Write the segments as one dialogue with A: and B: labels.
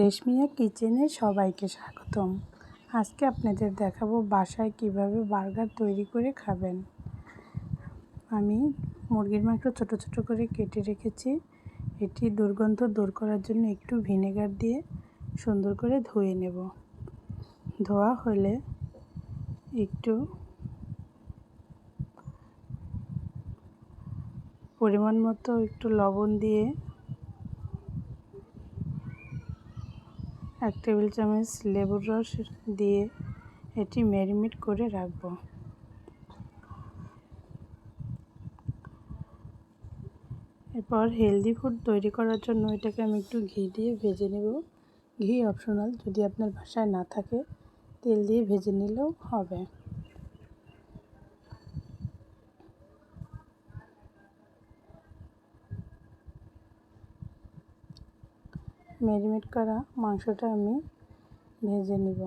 A: রেশমিয়া কিচেনে সবাইকে স্বাগতম। আজকে আপনাদের দেখাবো বাসায় কিভাবে বার্গার তৈরি করে খাবেন। আমি মুরগির মাংস ছোট ছোট করে কেটে রেখেছি। এটি দুর্গন্ধ দূর করার জন্য একটু ভিনেগার দিয়ে সুন্দর করে ধুয়ে নেব। ধোয়া হলে একটু পরিমাণ মতো একটু লবণ দিয়ে 1 টেবিল চামচ লেবুর রস দিয়ে এটি ম্যারিনেট করে রাখবো। এরপর হেলদি ফুড তৈরি করার জন্য এটাকে আমি একটু ঘি দিয়ে ভেজে নেব। ঘি অপশনাল, যদি আপনার বাসায় না থাকে তেল দিয়ে ভেজে নিলেও হবে। ম্যারিনেট করা মাংসটা আমি ভেজে নেব।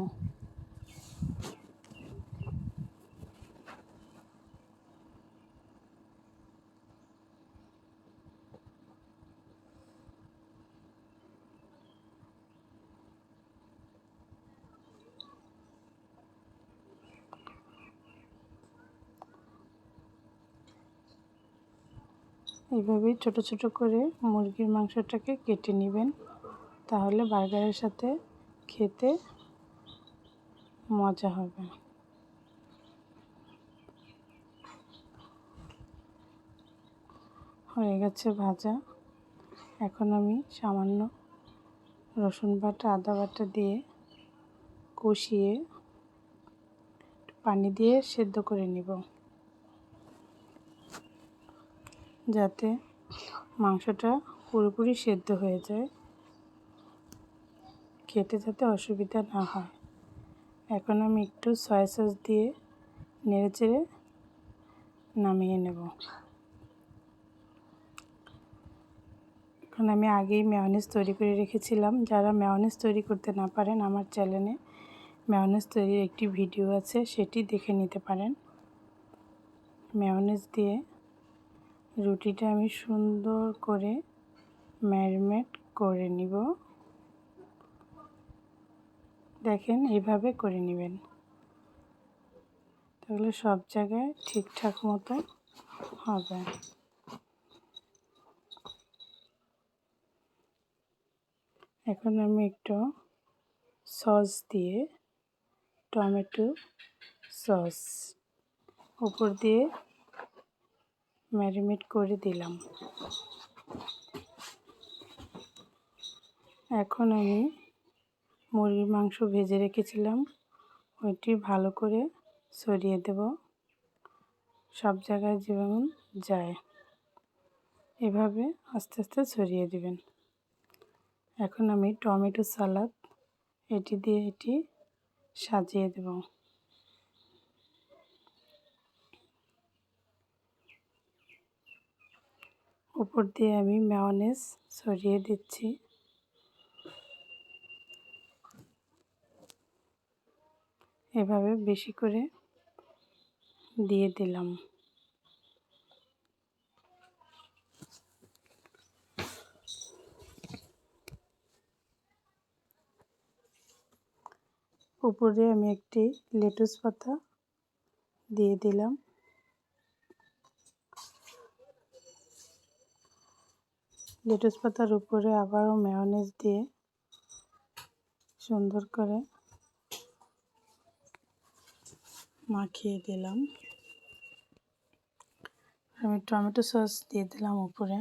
A: এইভাবে ছোট ছোট করে মুরগির মাংসটাকে কেটে নেবেন, তাহলে বার্গারের সাথে খেতে মজা হবে। হয়ে গেছে ভাজা। এখন আমি সামান্য রসুন বাটা আদা বাটা দিয়ে কষিয়ে পানি দিয়ে সেদ্ধ করে নিব, যাতে মাংসটা পুরোপুরি সেদ্ধ হয়ে যায়, খেতে যাতে অসুবিধা না হয়। এখন আমি একটু সয়া সস দিয়ে নেড়েচেড়ে নামিয়ে নেব। এখন আমি আগেই মেয়োনিজ তৈরি করে রেখেছিলাম। যারা মেয়োনিজ তৈরি করতে না পারেন, আমার চ্যানেলে মেয়োনিজ তৈরির একটি ভিডিও আছে, সেটি দেখে নিতে পারেন। মেয়োনিজ দিয়ে রুটিটা আমি সুন্দর করে ম্যারিনেট করে নিব। দেখেন, এইভাবে করে নেবেন, তাহলে সব জায়গায় ঠিকঠাক মতো হবে। এখন আমি একটু সস দিয়ে, টমেটো সস উপর দিয়ে ম্যারিনেট করে দিলাম। এখন আমি মুরগির মাংস ভেজে রেখেছিলাম, ওইটি ভালো করে ছড়িয়ে দেব, সব জায়গায় যেমন যায় এভাবে আস্তে আস্তে ছড়িয়ে দিবেন। এখন আমি টমেটো সালাদ এটি দিয়ে এটি সাজিয়ে দেব। উপর দিয়ে আমি মেয়োনিজ ছড়িয়ে দিচ্ছি। এভাবে বেশি করে দিয়ে দিলাম। উপরে আমি একটি লেটুস পাতা দিয়ে দিলাম। লেটুস পাতার উপরে আবারও মেয়োনিজ দিয়ে সুন্দর করে মাখিয়ে দিলাম। আমি টমেটো সস দিয়ে দিলাম উপরে।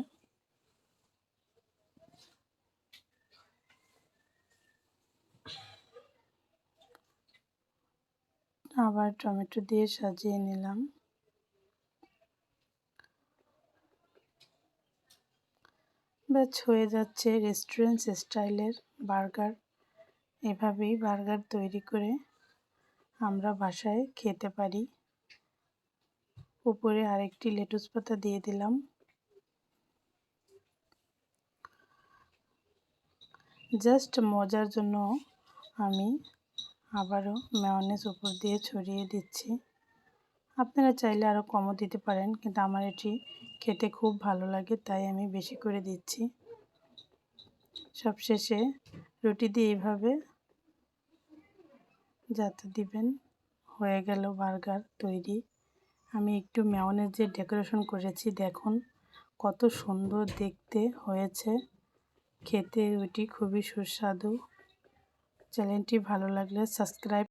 A: আবার টমেটো দিয়ে সাজিয়ে নিলাম। ব্যাস হয়ে যাচ্ছে রেস্টুরেন্ট স্টাইলের বার্গার। এভাবেই বার্গার তৈরি করে আমরা বাসায় খেতে পারি। উপরে আরেকটি লেটুস পাতা দিয়ে দিলাম। জাস্ট মজার জন্য আমি আবারও মেয়োনিজ উপর দিয়ে ছড়িয়ে দিচ্ছি। আপনারা চাইলে আরও কমও দিতে পারেন, কিন্তু আমার এটি খেতে খুব ভালো লাগে, তাই আমি বেশি করে দিচ্ছি। সবশেষে রুটি দিয়ে এইভাবে যাতে দিবেন। হয়ে গেল বার্গার তৈরি। আমি একটু মেয়োনেজের ডেকোরেশন করেছি, দেখুন কত সুন্দর দেখতে হয়েছে। খেতে রুটি খুবই সুস্বাদু। চ্যানেলটি ভালো লাগলে সাবস্ক্রাইব